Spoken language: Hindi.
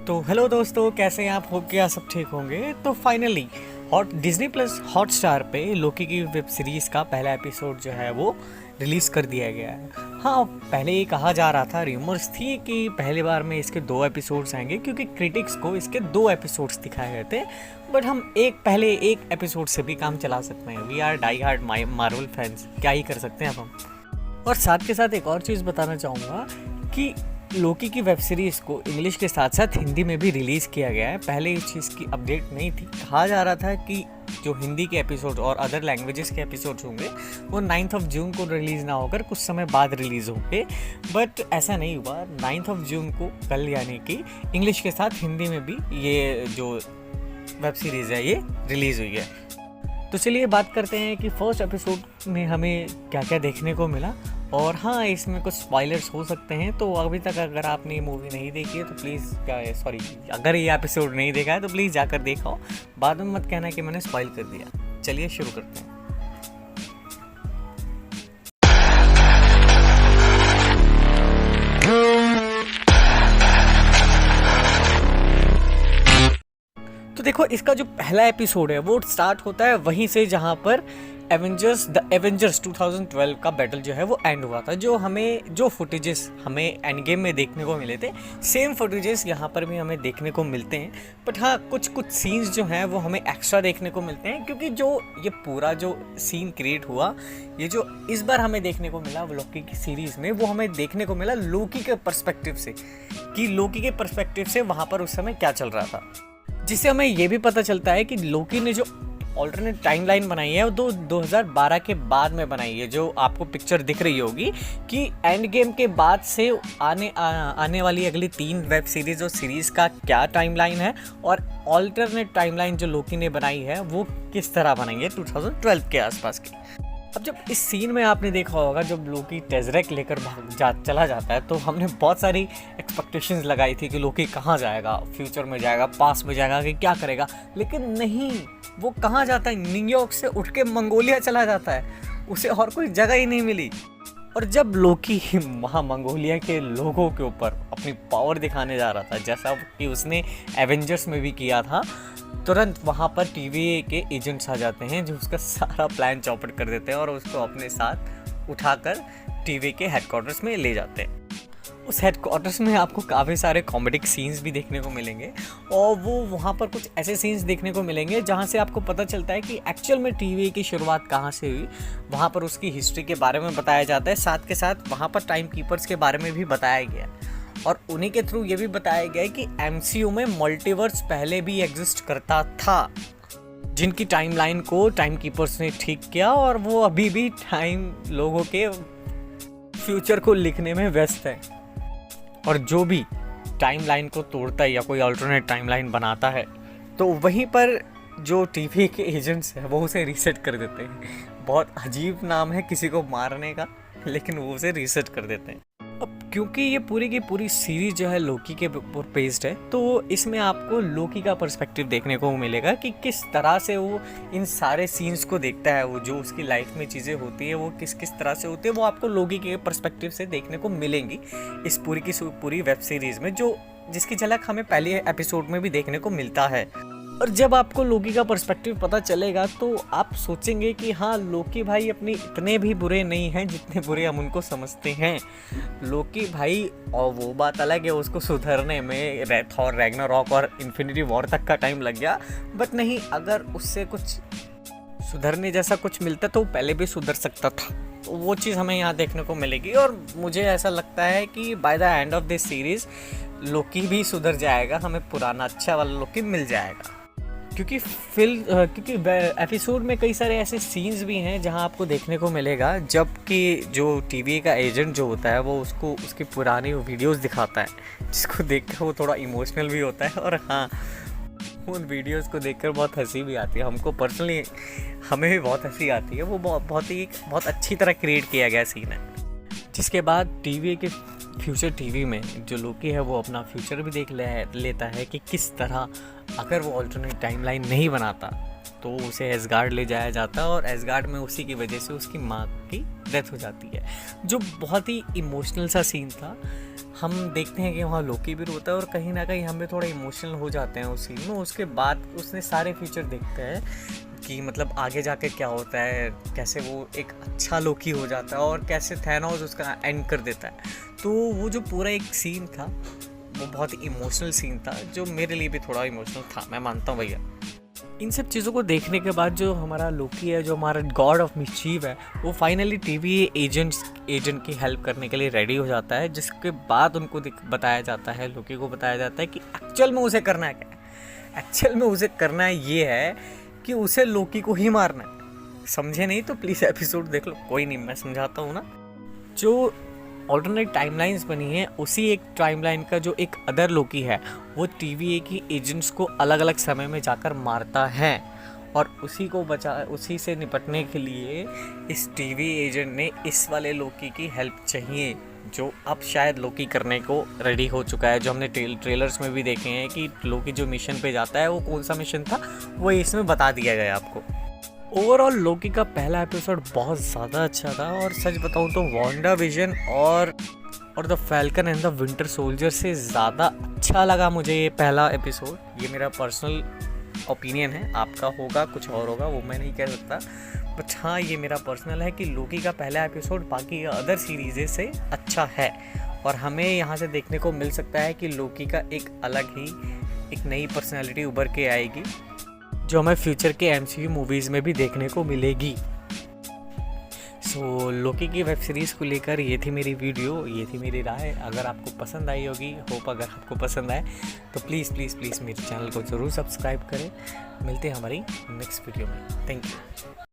तो हेलो दोस्तों, कैसे हैं आप? होप कि आप सब ठीक होंगे। तो फाइनली डिज्नी प्लस हॉटस्टार पे लोकी की वेब सीरीज़ का पहला एपिसोड जो है वो रिलीज़ कर दिया गया है। हाँ, पहले ये कहा जा रहा था, र्यूमर्स थी कि पहली बार में इसके 2 एपिसोड्स आएंगे क्योंकि क्रिटिक्स को इसके 2 एपिसोड्स दिखाए गए थे। बट हम पहले एक एपिसोड से भी काम चला सकते हैं। We are die hard Marvel fans, क्या ही कर सकते हैं अब हम। और साथ के साथ एक और चीज़ बताना चाहूँगा कि लोकी की वेब सीरीज़ को इंग्लिश के साथ साथ हिंदी में भी रिलीज़ किया गया है। पहले इस चीज़ की अपडेट नहीं थी। कहा जा रहा था कि जो हिंदी के एपिसोड और अदर लैंग्वेजेस के एपिसोड्स होंगे वो 9 जून को रिलीज़ ना होकर कुछ समय बाद रिलीज़ होंगे। बट ऐसा नहीं हुआ। 9 जून को कल यानी कि इंग्लिश के साथ हिंदी में भी ये जो वेब सीरीज़ है ये रिलीज़ हुई है। तो चलिए बात करते हैं कि फर्स्ट एपिसोड में हमें क्या क्या देखने को मिला। और हाँ, इसमें कुछ स्पॉयलर्स हो सकते हैं, तो अभी तक अगर आपने ये मूवी नहीं देखी है तो प्लीज़ अगर ये एपिसोड नहीं देखा है तो प्लीज़ जाकर देखो। बाद में मत कहना कि मैंने स्पॉइल कर दिया। चलिए शुरू करते हैं। तो देखो, इसका जो पहला एपिसोड है वो स्टार्ट होता है वहीं से जहाँ पर द एवेंजर्स 2012 का बैटल जो है वो एंड हुआ था। जो फुटेजेस हमें एंड गेम में देखने को मिले थे, सेम फुटेजेस यहाँ पर भी हमें देखने को मिलते हैं। बट हाँ, कुछ सीन्स जो हैं वो हमें एक्स्ट्रा देखने को मिलते हैं क्योंकि जो ये पूरा जो सीन क्रिएट हुआ, ये जो इस बार हमें देखने को मिला लोकी की सीरीज़ में, वो हमें देखने को मिला लोकी के पर्सपेक्टिव से, कि लोकी के पर्सपेक्टिव से वहाँ पर उस समय क्या चल रहा था। जिससे हमें ये भी पता चलता है कि लोकी ने जो ऑल्टरनेट टाइमलाइन बनाई है वो 2012 के बाद में बनाई है। जो आपको पिक्चर दिख रही होगी कि एंड गेम के बाद से आने वाली अगली 3 वेब सीरीज़ और सीरीज़ का क्या टाइमलाइन है और ऑल्टरनेट टाइमलाइन जो लोकी ने बनाई है वो किस तरह बनाई है 2012 के आसपास की। अब जब इस सीन में आपने देखा होगा जब लोकी टेज़रेक लेकर चला जाता है, तो हमने बहुत सारी एक्सपेक्टेशंस लगाई थी कि लोकी कहाँ जाएगा, फ्यूचर में जाएगा, पास्ट में जाएगा, कि क्या करेगा। लेकिन नहीं, वो कहाँ जाता है, न्यूयॉर्क से उठ के मंगोलिया चला जाता है। उसे और कोई जगह ही नहीं मिली। और जब लोकी वहाँ मंगोलिया के लोगों के ऊपर अपनी पावर दिखाने जा रहा था, जैसा कि उसने एवेंजर्स में भी किया था, तुरंत वहाँ पर TVA के एजेंट्स आ जाते हैं जो उसका सारा प्लान चौपट कर देते हैं और उसको अपने साथ उठाकर TVA के हेडक्वार्टर्स में ले जाते हैं। उस हेडक्वार्टर्स में आपको काफ़ी सारे कॉमेडिक सीन्स भी देखने को मिलेंगे और वो वहाँ पर कुछ ऐसे सीन्स देखने को मिलेंगे जहाँ से आपको पता चलता है कि एक्चुअल में TVA की शुरुआत कहाँ से हुई। वहाँ पर उसकी हिस्ट्री के बारे में बताया जाता है, साथ के साथ वहाँ पर टाइम कीपर्स के बारे में भी बताया गया है। और उन्हीं के थ्रू ये भी बताया गया है कि MCU में मल्टीवर्स पहले भी एग्जिस्ट करता था, जिनकी टाइमलाइन को टाइम कीपर्स ने ठीक किया और वो अभी भी टाइम लोगों के फ्यूचर को लिखने में व्यस्त है। और जो भी टाइमलाइन को तोड़ता है या कोई अल्टरनेट टाइमलाइन बनाता है, तो वहीं पर जो TVA के एजेंट्स हैं वो उसे रीसेट कर देते हैं। बहुत अजीब नाम है किसी को मारने का, लेकिन वो उसे रीसेट कर देते हैं। अब क्योंकि ये पूरी की पूरी सीरीज जो है लोकी के ऊपर बेस्ड है, तो इसमें आपको लोकी का पर्सपेक्टिव देखने को मिलेगा कि किस तरह से वो इन सारे सीन्स को देखता है। वो जो उसकी लाइफ में चीज़ें होती है वो किस किस तरह से होती है, वो आपको लोकी के पर्सपेक्टिव से देखने को मिलेंगी इस पूरी की पूरी वेब सीरीज़ में, जिसकी झलक हमें पहले एपिसोड में भी देखने को मिलता है। और जब आपको लोकी का पर्सपेक्टिव पता चलेगा तो आप सोचेंगे कि हाँ, लोकी भाई अपने इतने भी बुरे नहीं हैं जितने बुरे हम उनको समझते हैं। लोकी भाई, और वो बात अलग है, उसको सुधरने में थॉर रैग्नारॉक और इन्फिनिटी वॉर तक का टाइम लग गया। बट नहीं, अगर उससे कुछ सुधरने जैसा कुछ मिलता तो पहले भी सुधर सकता था। तो वो चीज़ हमें यहाँ देखने को मिलेगी और मुझे ऐसा लगता है कि by the end of this series Loki भी सुधर जाएगा, हमें पुराना अच्छा वाला लोकी मिल जाएगा। क्योंकि एपिसोड में कई सारे ऐसे सीन्स भी हैं जहां आपको देखने को मिलेगा जबकि जो TVA का एजेंट जो होता है वो उसको उसकी पुरानी वीडियोस दिखाता है, जिसको देखकर वो थोड़ा इमोशनल भी होता है। और हाँ, उन वीडियोस को देखकर बहुत हंसी भी आती है। हमको पर्सनली हमें भी बहुत हंसी आती है। वो बहुत अच्छी तरह क्रिएट किया गया सीन है। जिसके बाद TVA के फ्यूचर TV में जो लोकी है वो अपना फ्यूचर भी देख लेता है कि किस तरह अगर वो ऑल्टरनेट टाइमलाइन नहीं बनाता तो उसे एसगार्ड ले जाया जाता और एसगार्ड में उसी की वजह से उसकी माँ की डेथ हो जाती है, जो बहुत ही इमोशनल सा सीन था। हम देखते हैं कि वहाँ लोकी भी रोता है और कहीं ना कहीं हम भी थोड़ा इमोशनल हो जाते हैं उस सीन में। उसके बाद उसने सारे फीचर देखते हैं कि मतलब आगे जाके क्या होता है, कैसे वो एक अच्छा लोकी हो जाता है और कैसे थैनोस उसका एंड कर देता है। तो वो जो पूरा एक सीन था वो बहुत ही इमोशनल सीन था, जो मेरे लिए भी थोड़ा इमोशनल था, मैं मानता हूँ भैया। इन सब चीज़ों को देखने के बाद जो हमारा लोकी है, जो हमारा गॉड ऑफ मिस्चीव है, वो फाइनली टीवी एजेंट की हेल्प करने के लिए रेडी हो जाता है। जिसके बाद उनको बताया जाता है, लोकी को बताया जाता है कि एक्चुअल में उसे करना है क्या है। एक्चुअल में उसे करना है ये है कि उसे लोकी को ही मारना है। समझे नहीं तो प्लीज़ एपिसोड देख लो, कोई नहीं मैं समझाता हूँ ना। जो ऑल्टरनेट टाइमलाइंस बनी है, उसी एक टाइमलाइन का जो एक अदर लोकी है वो TVA की एजेंट्स को अलग अलग समय में जाकर मारता है और उसी से निपटने के लिए इस TV एजेंट ने इस वाले लोकी की हेल्प चाहिए, जो अब शायद लोकी करने को रेडी हो चुका है। जो हमने ट्रेलर्स में भी देखे हैं कि लोकी जो मिशन पे जाता है वो कौन सा मिशन था, वो इसमें बता दिया गया आपको। ओवरऑल लोकी का पहला एपिसोड बहुत ज़्यादा अच्छा था और सच बताऊँ तो वांडा विजन और the falcon and the winter soldier से ज़्यादा अच्छा लगा मुझे ये पहला एपिसोड। ये मेरा पर्सनल ओपिनियन है, आपका होगा कुछ और होगा वो मैं नहीं कह सकता, बट हाँ ये मेरा पर्सनल है कि लोकी का पहला एपिसोड बाकी अदर सीरीज़ से अच्छा है और हमें यहाँ से देखने को मिल सकता है कि लोकी का एक अलग ही एक नई पर्सनैलिटी उभर के आएगी, जो हमें फ्यूचर के MCU मूवीज़ में भी देखने को मिलेगी। सो लोकी की वेब सीरीज़ को लेकर ये थी मेरी वीडियो, ये थी मेरी राय। अगर आपको पसंद आई होगी, होप अगर आपको पसंद आए तो प्लीज़ प्लीज़ प्लीज़ मेरे चैनल को ज़रूर सब्सक्राइब करें। मिलते हैं हमारी नेक्स्ट वीडियो में। Thank you.